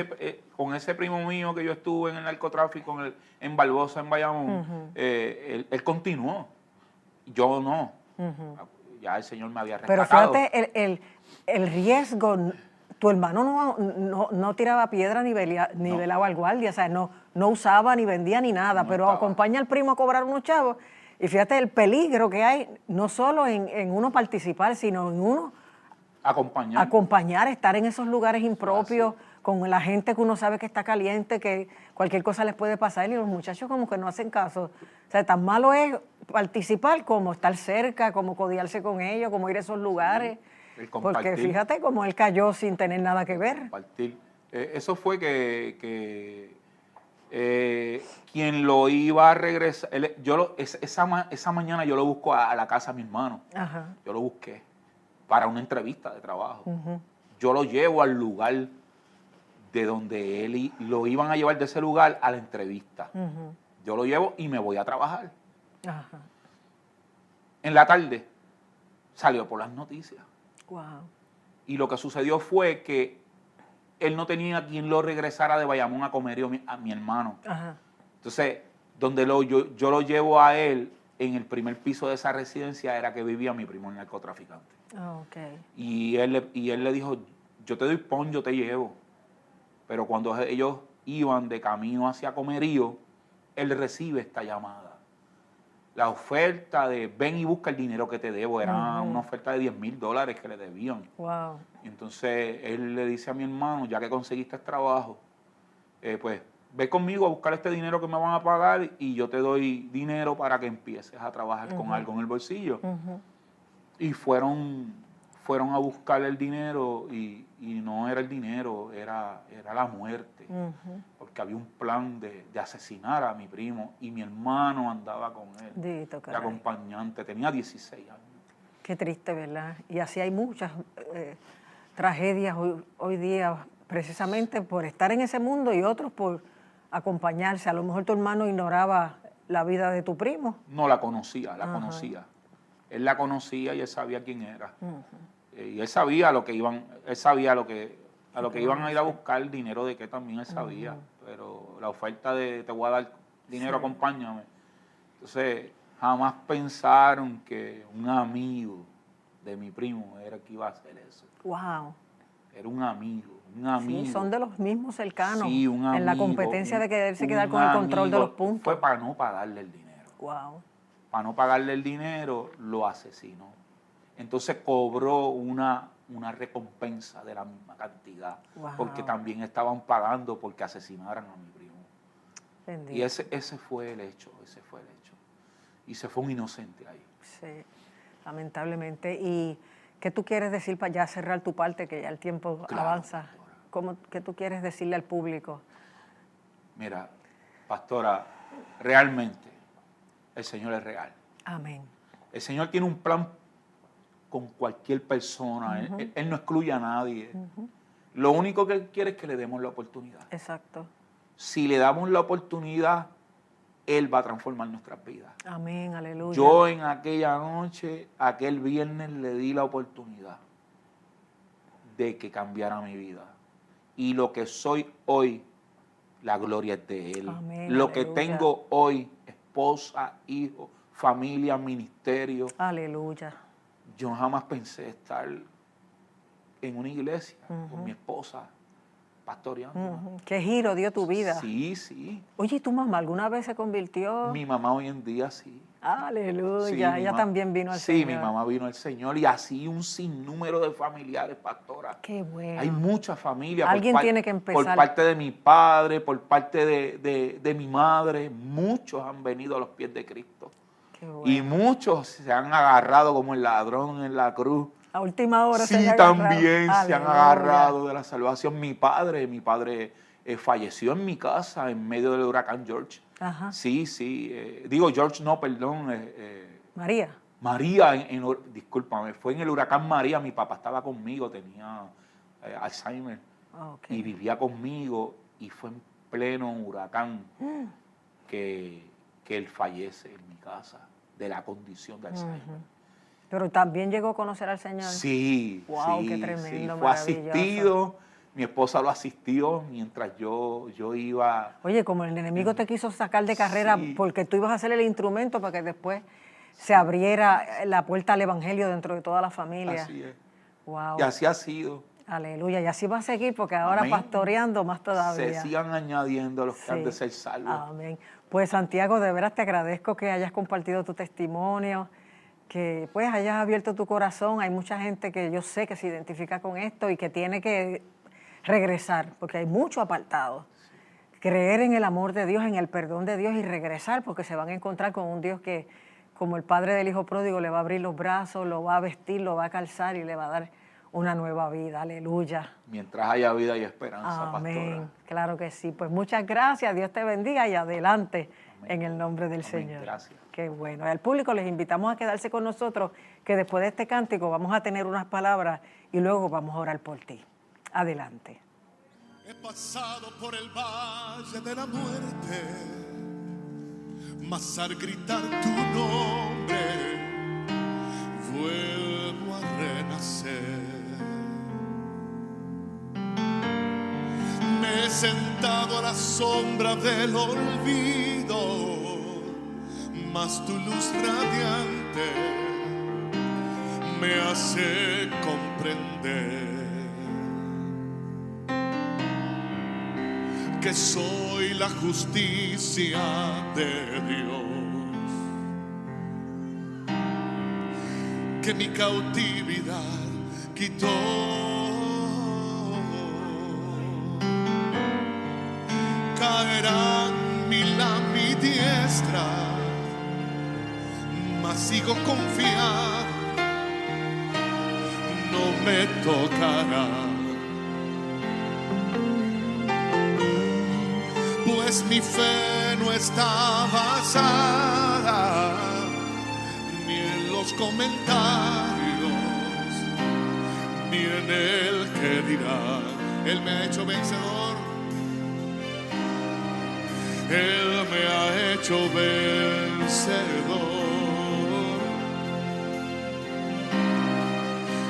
Con ese primo mío que yo estuve en el narcotráfico en Barbosa, en Bayamón, él continuó. Yo no. Ya el Señor me había rescatado. Pero fíjate el riesgo. Tu hermano no tiraba piedra ni velaba al guardia, o sea, no usaba ni vendía ni nada, pero acompaña al primo a cobrar unos chavos. Y fíjate el peligro que hay, no solo en uno participar, sino en uno acompañar, estar en esos lugares impropios, con la gente que uno sabe que está caliente, que cualquier cosa les puede pasar, y los muchachos como que no hacen caso. O sea, tan malo es participar como estar cerca, como codiarse con ellos, como ir a esos lugares. Porque fíjate cómo él cayó sin tener nada que ver. Compartir. Eso fue que quien lo iba a regresar, esa mañana yo lo busco a la casa de mi hermano. Ajá. Yo lo busqué para una entrevista de trabajo. Yo lo llevo al lugar de donde él lo iban a llevar de ese lugar a la entrevista. Yo lo llevo y me voy a trabajar. Ajá. En la tarde salió por las noticias. Wow. Y lo que sucedió fue que él no tenía quien lo regresara de Bayamón a Comerío a mi hermano. Ajá. Entonces, donde yo lo llevo a él, en el primer piso de esa residencia era que vivía mi primo el narcotraficante. Oh, okay. Y él le dijo, yo te doy pon, yo te llevo. Pero cuando ellos iban de camino hacia Comerío, él recibe esta llamada. La oferta de ven y busca el dinero que te debo era una oferta de $10,000 que le debían. Wow. Entonces él le dice a mi hermano, ya que conseguiste el trabajo, pues ve conmigo a buscar este dinero que me van a pagar y yo te doy dinero para que empieces a trabajar con algo en el bolsillo. Y fueron a buscar el dinero y no era el dinero, era la muerte. Porque había un plan de asesinar a mi primo y mi hermano andaba con él. Dito, de acompañante, tenía 16 años. Qué triste, ¿verdad? Y así hay muchas tragedias hoy día precisamente por estar en ese mundo y otros por acompañarse. A lo mejor tu hermano ignoraba la vida de tu primo. No, la conocía, la conocía. Él la conocía y él sabía quién era. Y él sabía lo que iban, él sabía a lo que iban a ir a buscar, dinero de qué también él sabía. Pero la oferta de te voy a dar dinero, acompáñame. Entonces, jamás pensaron que un amigo de mi primo era el que iba a hacer eso. Wow. Era un amigo. Sí, son de los mismos cercanos. Sí, un amigo. En la competencia de quererse quedar con el control de los puntos. Fue para no pagarle el dinero. Wow. Para no pagarle el dinero, lo asesinó. Entonces cobró una recompensa de la misma cantidad. Wow. Porque también estaban pagando porque asesinaran a mi primo. Bendito. Y ese fue el hecho, Y se fue un inocente ahí. Sí, lamentablemente. ¿Y qué tú quieres decir para ya cerrar tu parte, que ya el tiempo avanza? ¿Qué tú quieres decirle al público? Mira, pastora, realmente el Señor es real. Amén. El Señor tiene un plan con cualquier persona. Él no excluye a nadie. Lo único que Él quiere es que le demos la oportunidad. Exacto. Si le damos la oportunidad, Él va a transformar nuestras vidas. Amén, aleluya. Yo en aquella noche, aquel viernes, le di la oportunidad de que cambiara mi vida. Y lo que soy hoy, la gloria es de Él. Amén, lo aleluya. que tengo hoy, esposa, hijo, familia, ministerio. Aleluya. Yo jamás pensé estar en una iglesia con mi esposa, pastoreando. ¿Qué giro dio tu vida? Sí, sí. Oye, ¿y tu mamá alguna vez se convirtió? Mi mamá hoy en día sí. Aleluya, Sí, ella también vino al Señor. Sí, mi mamá vino al Señor y así un sinnúmero de familiares, pastora. Qué bueno. Hay muchas familias. Alguien tiene que empezar. Por parte de mi padre, por parte de mi madre, muchos han venido a los pies de Cristo. Qué bueno. Y muchos se han agarrado como el ladrón en la cruz. A última hora sí, se han también agarrado. se han agarrado de la salvación. Mi padre falleció en mi casa en medio del huracán George. Ajá. Sí, sí. Digo George, no, perdón. María. María, discúlpame, fue en el huracán María. Mi papá estaba conmigo, tenía Alzheimer. Okay. Y vivía conmigo y fue en pleno huracán que él fallece en mi casa de la condición de Alzheimer. Pero también llegó a conocer al Señor. Sí, wow, sí, qué tremendo, sí. Fue maravilloso. asistido, mi esposa lo asistió mientras yo iba. Oye, como el enemigo te quiso sacar de carrera sí. porque tú ibas a hacer el instrumento para que después se abriera la puerta al evangelio dentro de toda la familia. Así es. Wow. Y así ha sido. Aleluya, y así va a seguir porque ahora Amén. Pastoreando más todavía. Se sigan añadiendo los que han de ser salvos. Amén. Pues Santiago, de veras te agradezco que hayas compartido tu testimonio, que pues hayas abierto tu corazón. Hay mucha gente que yo sé que se identifica con esto y que tiene que regresar, porque hay mucho apartado. Creer en el amor de Dios, en el perdón de Dios y regresar, porque se van a encontrar con un Dios que, como el padre del hijo pródigo, le va a abrir los brazos, lo va a vestir, lo va a calzar y le va a dar una nueva vida. Aleluya. Mientras haya vida y esperanza, amén. pastora. Claro que sí. Pues muchas gracias. Dios te bendiga y adelante. Amén. En el nombre del Amén. Señor. Gracias. Qué bueno. Al público les invitamos a quedarse con nosotros, que después de este cántico vamos a tener unas palabras y luego vamos a orar por ti. Adelante. He pasado por el valle de la muerte, mas al gritar tu nombre vuelvo a renacer. Me he sentado a la sombra del olvido, mas tu luz radiante me hace comprender que soy la justicia de Dios, que mi cautividad quitó. Caerán mil a mi diestra, mas sigo confiado, no me tocará. Pues mi fe no está basada ni en los comentarios, ni en el que dirán. Él me ha hecho vencedor. Él me ha hecho vencedor.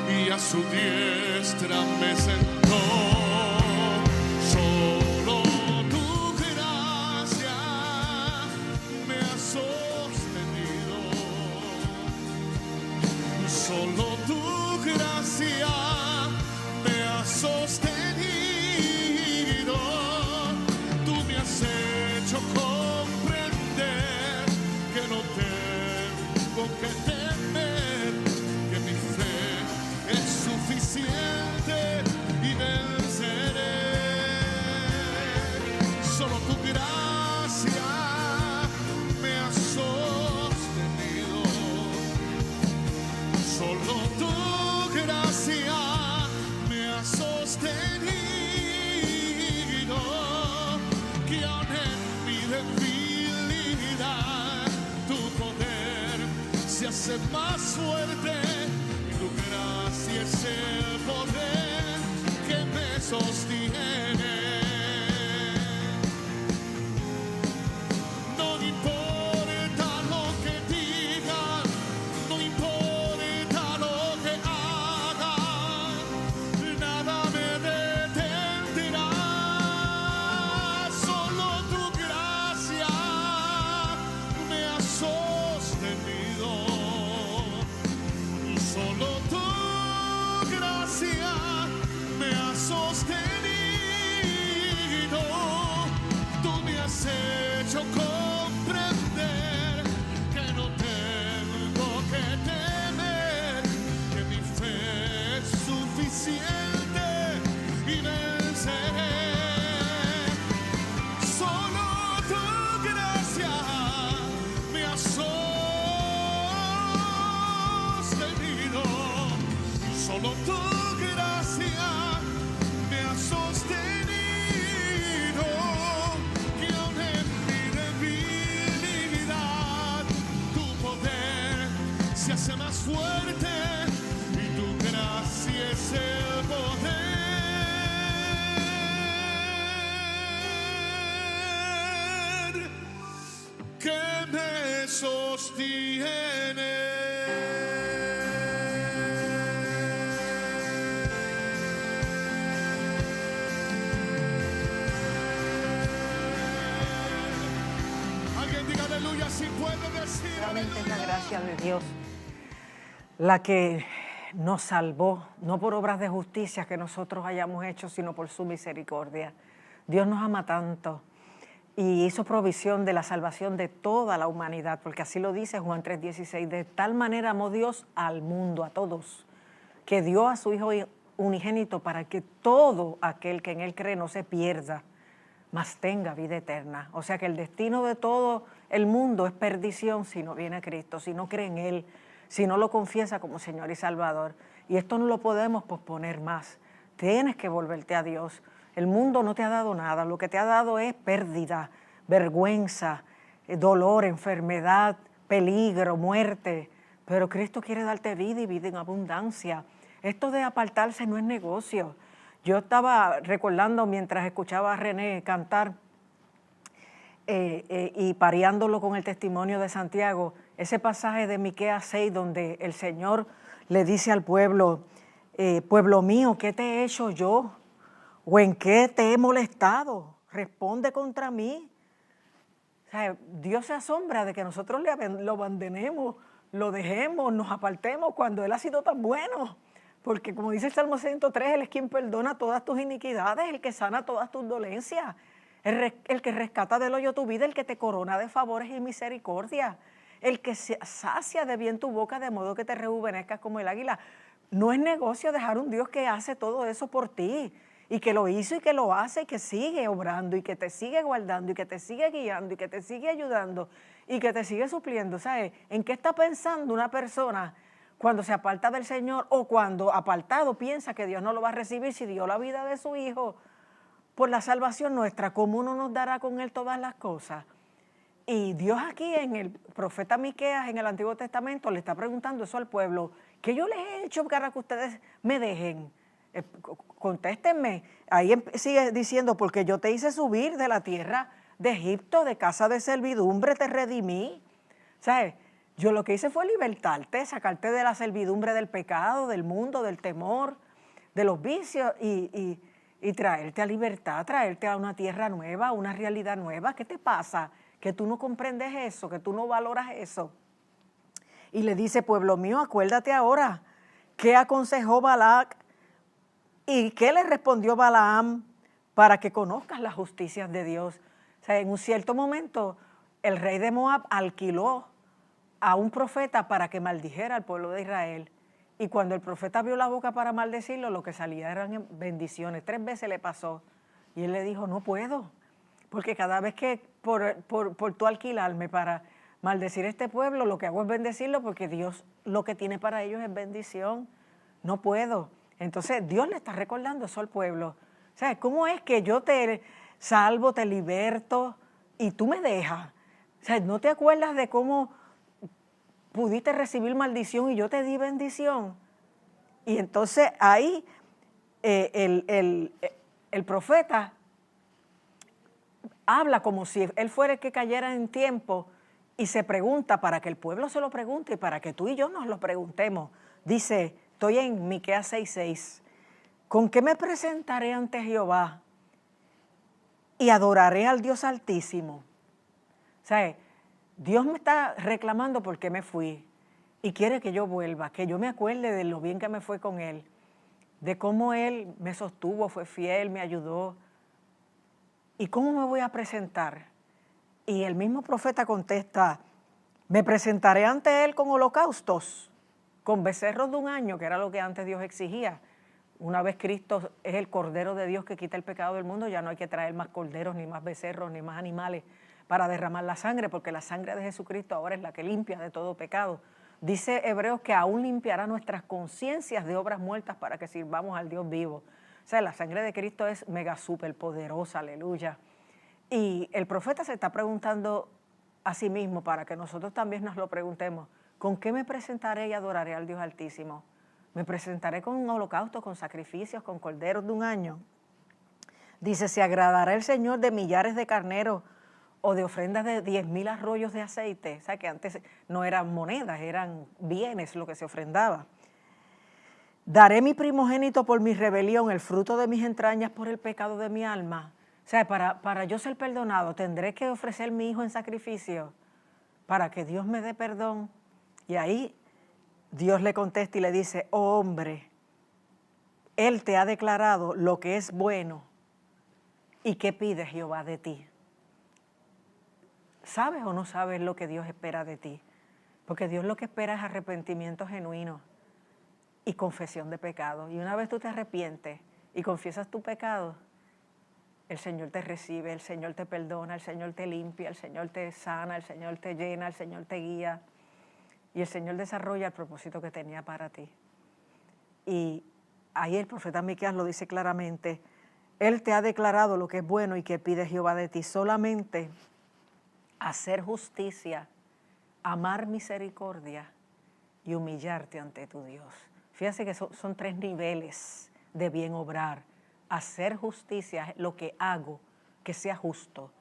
Y a su diestra me sentó. Solo tu gracia me ha sostenido. Solo tu gracia me ha sostenido. Tú me has hecho comprender que no tengo que temer, que mi fe es suficiente y venceré. Solo tu gracia me ha sostenido. Solo tu gracia me ha sostenido. Que aún en mi debilidad tu poder se hace más fuerte. Tu gracia es el poder que me sostiene. No importa lo que digan, no importa lo que hagan, nada me detendrá. Solo tu gracia me ha sostenido. Solo tu gracia me ha sostenido. Tú me has hecho comprender que no tengo que temer, que mi fe es suficiente y venceré. Solo tu gracia me ha sostenido. Solo tu gracia me ha sostenido. Que aún en mi debilidad tu poder se hace más fuerte y tu gracia es el poder que me sostiene. Aleluya, si puede decir. Realmente es la gracia de Dios la que nos salvó, no por obras de justicia que nosotros hayamos hecho, sino por su misericordia. Dios nos ama tanto y hizo provisión de la salvación de toda la humanidad, porque así lo dice Juan 3:16, de tal manera amó Dios al mundo, a todos, que dio a su Hijo unigénito para que todo aquel que en Él cree no se pierda, mas tenga vida eterna. O sea que el destino de todo el mundo es perdición si no viene a Cristo, si no cree en Él, si no lo confiesa como Señor y Salvador. Y esto no lo podemos posponer más. Tienes que volverte a Dios. El mundo no te ha dado nada, lo que te ha dado es pérdida, vergüenza, dolor, enfermedad, peligro, muerte. Pero Cristo quiere darte vida y vida en abundancia. Esto de apartarse no es negocio. Yo estaba recordando mientras escuchaba a René cantar y pareándolo con el testimonio de Santiago, ese pasaje de Miqueas 6 donde el Señor le dice al pueblo, pueblo mío, ¿qué te he hecho yo? ¿O en qué te he molestado? Responde contra mí. O sea, Dios se asombra de que nosotros lo abandonemos, lo dejemos, nos apartemos cuando Él ha sido tan bueno. Porque como dice el Salmo 103, Él es quien perdona todas tus iniquidades, el que sana todas tus dolencias, el que rescata del hoyo tu vida, el que te corona de favores y misericordia, el que sacia de bien tu boca de modo que te rejuvenezcas como el águila. No es negocio dejar un Dios que hace todo eso por ti y que lo hizo y que lo hace y que sigue obrando y que te sigue guardando y que te sigue guiando y que te sigue ayudando y que te sigue supliendo. ¿Sabes? ¿En qué está pensando una persona cuando se aparta del Señor o cuando apartado piensa que Dios no lo va a recibir si dio la vida de su Hijo por la salvación nuestra? ¿Cómo no nos dará con Él todas las cosas? Y Dios aquí en el profeta Miqueas, en el Antiguo Testamento, le está preguntando eso al pueblo. ¿Qué yo les he hecho para que ustedes me dejen? Contéstenme. Ahí sigue diciendo, porque yo te hice subir de la tierra de Egipto, de casa de servidumbre, te redimí. ¿Sabes? Yo lo que hice fue libertarte, sacarte de la servidumbre del pecado, del mundo, del temor, de los vicios y traerte a libertad, traerte a una tierra nueva, a una realidad nueva. ¿Qué te pasa? Que tú no comprendes eso, que tú no valoras eso. Y le dice, pueblo mío, acuérdate ahora, ¿qué aconsejó Balac y qué le respondió Balaam para que conozcas las justicias de Dios? O sea, en un cierto momento, el rey de Moab alquiló a un profeta para que maldijera al pueblo de Israel. Y cuando el profeta abrió la boca para maldecirlo, lo que salía eran bendiciones. 3 veces le pasó. Y él le dijo, no puedo, porque cada vez que por tú alquilarme para maldecir este pueblo, lo que hago es bendecirlo, porque Dios lo que tiene para ellos es bendición. No puedo. Entonces Dios le está recordando eso al pueblo. O sea, ¿cómo es que yo te salvo, te liberto y tú me dejas? O sea, ¿no te acuerdas de cómo pudiste recibir maldición y yo te di bendición? Y entonces ahí el profeta habla como si él fuera el que cayera en tiempo y se pregunta para que el pueblo se lo pregunte y para que tú y yo nos lo preguntemos. Dice, estoy en Miqueas 6:6, ¿con qué me presentaré ante Jehová y adoraré al Dios Altísimo? O sea, Dios me está reclamando por qué me fui y quiere que yo vuelva, que yo me acuerde de lo bien que me fue con Él, de cómo Él me sostuvo, fue fiel, me ayudó. ¿Y cómo me voy a presentar? Y el mismo profeta contesta, me presentaré ante Él con holocaustos, con becerros de 1 año, que era lo que antes Dios exigía. Una vez Cristo es el Cordero de Dios que quita el pecado del mundo, ya no hay que traer más corderos, ni más becerros, ni más animales para derramar la sangre, porque la sangre de Jesucristo ahora es la que limpia de todo pecado. Dice Hebreos que aún limpiará nuestras conciencias de obras muertas para que sirvamos al Dios vivo. O sea, la sangre de Cristo es mega súper poderosa, aleluya. Y el profeta se está preguntando a sí mismo, para que nosotros también nos lo preguntemos, ¿con qué me presentaré y adoraré al Dios Altísimo? ¿Me presentaré con un holocausto, con sacrificios, con corderos de 1 año? Dice, ¿se agradará el Señor de millares de carneros o de ofrendas de 10,000 arroyos de aceite? O sea, que antes no eran monedas, eran bienes lo que se ofrendaba. Daré mi primogénito por mi rebelión, el fruto de mis entrañas por el pecado de mi alma. O sea, para yo ser perdonado, tendré que ofrecer mi hijo en sacrificio para que Dios me dé perdón. Y ahí Dios le contesta y le dice, oh hombre, Él te ha declarado lo que es bueno y qué pide Jehová de ti. ¿Sabes o no sabes lo que Dios espera de ti? Porque Dios lo que espera es arrepentimiento genuino y confesión de pecado. Y una vez tú te arrepientes y confiesas tu pecado, el Señor te recibe, el Señor te perdona, el Señor te limpia, el Señor te sana, el Señor te llena, el Señor te guía. Y el Señor desarrolla el propósito que tenía para ti. Y ahí el profeta Miqueas lo dice claramente, Él te ha declarado lo que es bueno y que pide Jehová de ti, solamente hacer justicia, amar misericordia y humillarte ante tu Dios. Fíjense que son 3 niveles de bien obrar. Hacer justicia, lo que hago, que sea justo,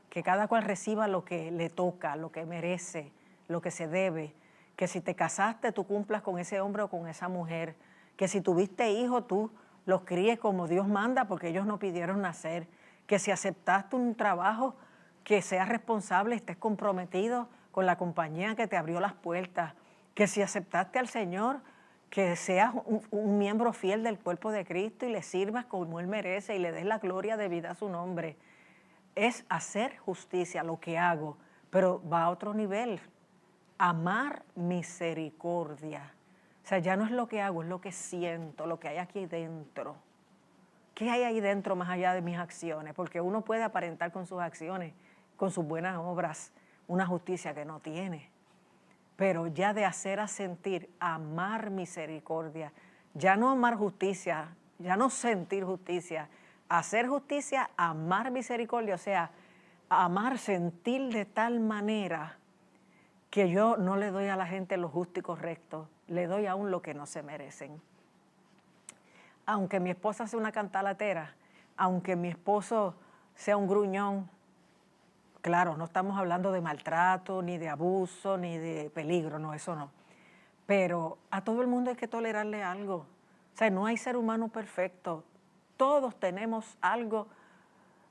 que cada cual reciba lo que le toca, lo que merece, lo que se debe, que si te casaste tú cumplas con ese hombre o con esa mujer, que si tuviste hijos tú los críes como Dios manda porque ellos no pidieron nacer, que si aceptaste un trabajo que seas responsable, estés comprometido con la compañía que te abrió las puertas, que si aceptaste al Señor, que seas un miembro fiel del cuerpo de Cristo y le sirvas como Él merece y le des la gloria debida a su nombre. Es hacer justicia lo que hago, pero va a otro nivel. Amar misericordia. O sea, ya no es lo que hago, es lo que siento, lo que hay aquí dentro. ¿Qué hay ahí dentro más allá de mis acciones? Porque uno puede aparentar con sus acciones, con sus buenas obras, una justicia que no tiene. Pero ya de hacer a sentir, amar misericordia, ya no amar justicia, ya no sentir justicia, hacer justicia, amar misericordia, o sea, amar, sentir de tal manera que yo no le doy a la gente lo justo y correcto, le doy aún lo que no se merecen. aunque mi esposa sea una cantalatera, aunque mi esposo sea un gruñón, claro, no estamos hablando de maltrato, ni de abuso, ni de peligro, no, eso no. Pero a todo el mundo hay que tolerarle algo. O sea, no hay ser humano perfecto. Todos tenemos algo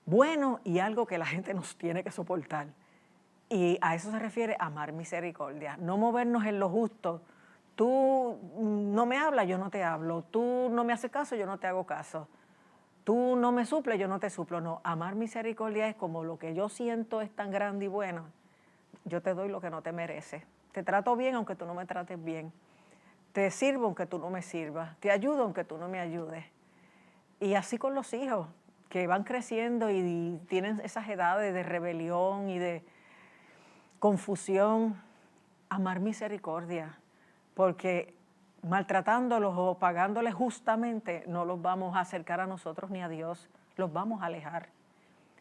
bueno y algo que la gente nos tiene que soportar. Y a eso se refiere amar misericordia. No movernos en lo justo. Tú no me hablas, yo no te hablo. Tú no me haces caso, yo no te hago caso. Tú no me suples, yo no te suplo. No, amar misericordia es como lo que yo siento es tan grande y bueno. Yo te doy lo que no te mereces. Te trato bien aunque tú no me trates bien. Te sirvo aunque tú no me sirvas. Te ayudo aunque tú no me ayudes. Y así con los hijos que van creciendo y tienen esas edades de rebelión y de confusión. Amar misericordia. Porque maltratándolos o pagándoles justamente no los vamos a acercar a nosotros ni a Dios. Los vamos a alejar.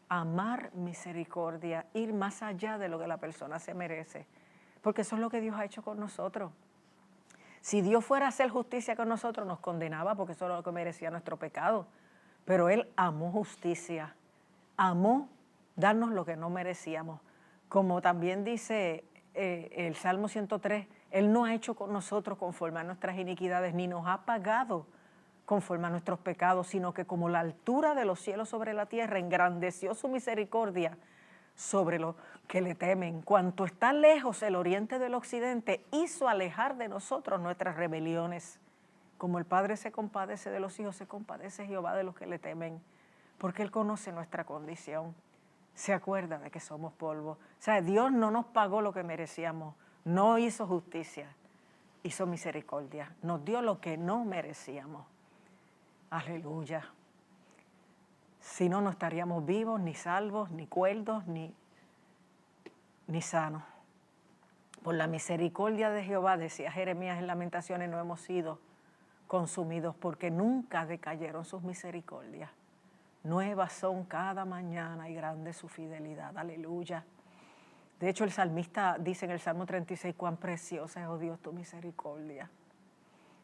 Amar misericordia, ir más allá de lo que la persona se merece. Porque eso es lo que Dios ha hecho con nosotros. Si Dios fuera a hacer justicia con nosotros, nos condenaba porque eso es lo que merecía nuestro pecado. Pero Él amó justicia, amó darnos lo que no merecíamos. Como también dice el Salmo 103, Él no ha hecho con nosotros conforme a nuestras iniquidades, ni nos ha pagado conforme a nuestros pecados, sino que como la altura de los cielos sobre la tierra, engrandeció su misericordia sobre los que le temen. Cuanto está lejos el oriente del occidente, hizo alejar de nosotros nuestras rebeliones. Como el Padre se compadece de los hijos, se compadece Jehová de los que le temen, porque Él conoce nuestra condición. Se acuerda de que somos polvo. O sea, Dios no nos pagó lo que merecíamos, no hizo justicia, hizo misericordia. Nos dio lo que no merecíamos. Aleluya. Si no, no estaríamos vivos, ni salvos, ni cuerdos, ni sanos. Por la misericordia de Jehová, decía Jeremías en Lamentaciones, no hemos sido consumidos porque nunca decayeron sus misericordias. Nuevas son cada mañana y grande su fidelidad. Aleluya. De hecho, el salmista dice en el Salmo 36, cuán preciosa es, oh Dios, tu misericordia.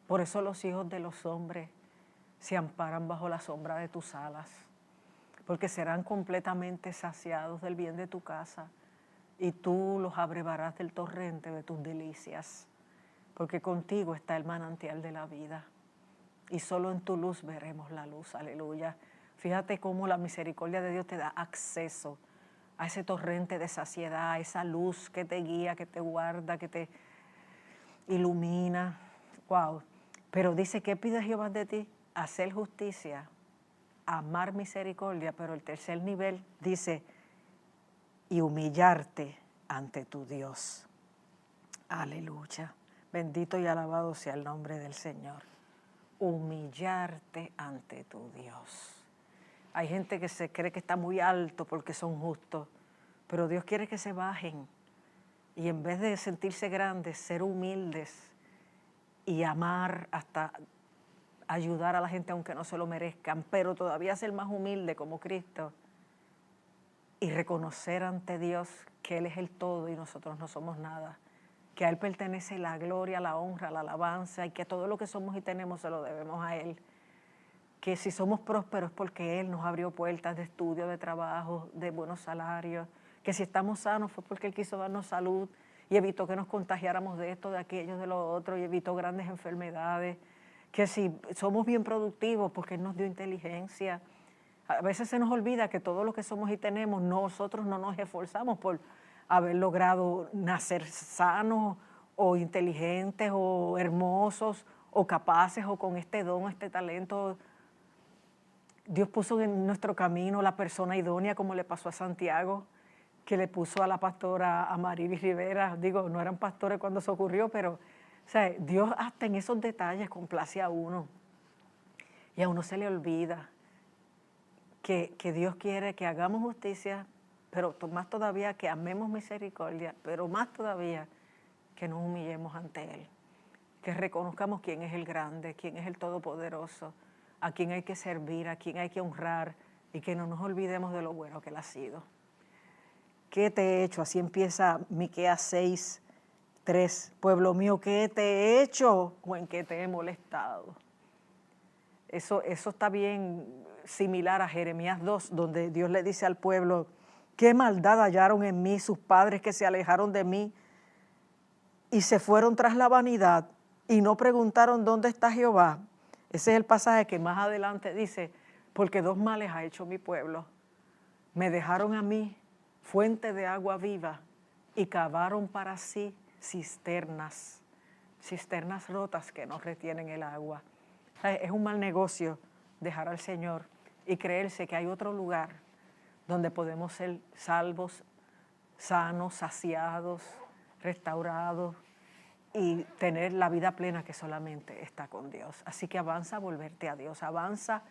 Por eso los hijos de los hombres se amparan bajo la sombra de tus alas, porque serán completamente saciados del bien de tu casa y tú los abrevarás del torrente de tus delicias, porque contigo está el manantial de la vida y solo en tu luz veremos la luz. Aleluya. Fíjate cómo la misericordia de Dios te da acceso a ese torrente de saciedad, a esa luz que te guía, que te guarda, que te ilumina. Wow. Pero dice, ¿qué pide Jehová de ti? Hacer justicia, amar misericordia, pero el tercer nivel dice, y humillarte ante tu Dios. Aleluya. Bendito y alabado sea el nombre del Señor. Humillarte ante tu Dios. Hay gente que se cree que está muy alto porque son justos, pero Dios quiere que se bajen y en vez de sentirse grandes, ser humildes y amar hasta ayudar a la gente aunque no se lo merezcan, pero todavía ser más humilde como Cristo y reconocer ante Dios que Él es el todo y nosotros no somos nada, que a Él pertenece la gloria, la honra, la alabanza y que todo lo que somos y tenemos se lo debemos a Él. Que si somos prósperos es porque Él nos abrió puertas de estudio, de trabajo, de buenos salarios, que si estamos sanos fue porque Él quiso darnos salud y evitó que nos contagiáramos de esto, de aquello, de lo otro, y evitó grandes enfermedades, que si somos bien productivos porque Él nos dio inteligencia. A veces se nos olvida que todo lo que somos y tenemos, nosotros no nos esforzamos por haber logrado nacer sanos o inteligentes o hermosos o capaces o con este don, este talento. Dios puso en nuestro camino la persona idónea, como le pasó a Santiago, que le puso a la pastora Amarilis Rivera. Digo, no eran pastores cuando eso ocurrió, pero o sea, Dios hasta en esos detalles complace a uno. Y a uno se le olvida que Dios quiere que hagamos justicia, pero más todavía que amemos misericordia, pero más todavía que nos humillemos ante Él. Que reconozcamos quién es el grande, quién es el todopoderoso, a quien hay que servir, a quien hay que honrar y que no nos olvidemos de lo bueno que Él ha sido. ¿Qué te he hecho? Así empieza Miqueas 6:3. Pueblo mío, ¿qué te he hecho o en qué te he molestado? Eso está bien similar a Jeremías 2, donde Dios le dice al pueblo, qué maldad hallaron en mí sus padres que se alejaron de mí y se fueron tras la vanidad y no preguntaron dónde está Jehová. Ese es el pasaje que más adelante dice, porque dos males ha hecho mi pueblo. Me dejaron a mí fuente de agua viva y cavaron para sí cisternas rotas que no retienen el agua. Es un mal negocio dejar al Señor y creerse que hay otro lugar donde podemos ser salvos, sanos, saciados, restaurados y tener la vida plena que solamente está con Dios. Así que avanza a volverte a Dios, avanza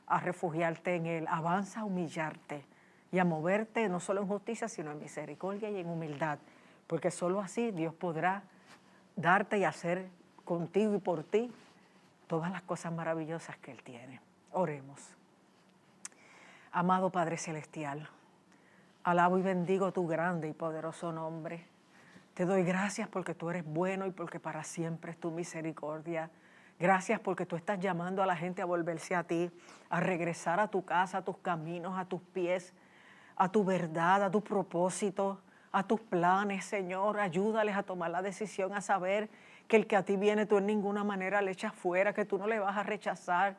a refugiarte en Él, avanza a humillarte y a moverte no solo en justicia, sino en misericordia y en humildad, porque solo así Dios podrá darte y hacer contigo y por ti todas las cosas maravillosas que Él tiene. Oremos. Amado Padre Celestial, alabo y bendigo tu grande y poderoso nombre. Te doy gracias porque tú eres bueno y porque para siempre es tu misericordia. Gracias porque tú estás llamando a la gente a volverse a ti, a regresar a tu casa, a tus caminos, a tus pies, a tu verdad, a tu propósito, a tus planes, Señor. Ayúdales a tomar la decisión, a saber que el que a ti viene tú en ninguna manera le echas fuera, que tú no le vas a rechazar.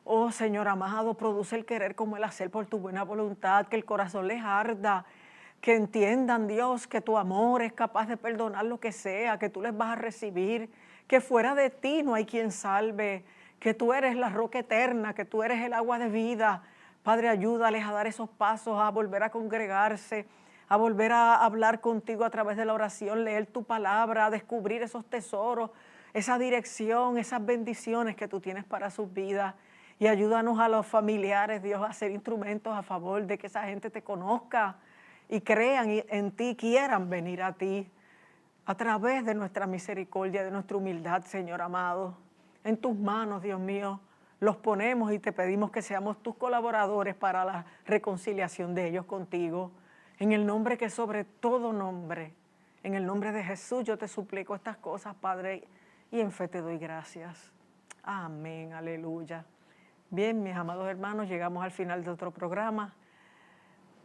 Oh, Señor amado, produce el querer como el hacer por tu buena voluntad, que el corazón les arda, que entiendan, Dios, que tu amor es capaz de perdonar lo que sea, que tú les vas a recibir, que fuera de ti no hay quien salve, que tú eres la roca eterna, que tú eres el agua de vida. Padre, ayúdales a dar esos pasos, a volver a congregarse, a volver a hablar contigo a través de la oración, leer tu palabra, a descubrir esos tesoros, esa dirección, esas bendiciones que tú tienes para sus vidas. Y ayúdanos a los familiares, Dios, a ser instrumentos a favor de que esa gente te conozca y crean en ti, quieran venir a ti a través de nuestra misericordia, de nuestra humildad, Señor amado. En tus manos, Dios mío, los ponemos y te pedimos que seamos tus colaboradores para la reconciliación de ellos contigo. En el nombre que sobre todo nombre, en el nombre de Jesús yo te suplico estas cosas, Padre, y en fe te doy gracias. Amén, aleluya. Bien, mis amados hermanos, llegamos al final de otro programa.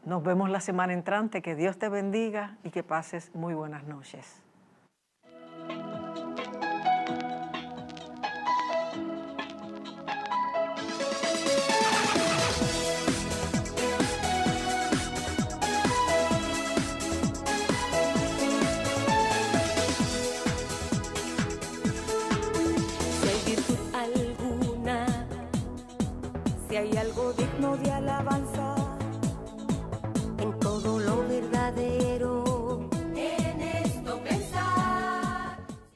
Nos vemos la semana entrante. Que Dios te bendiga y que pases muy buenas noches. Si hay algo digno de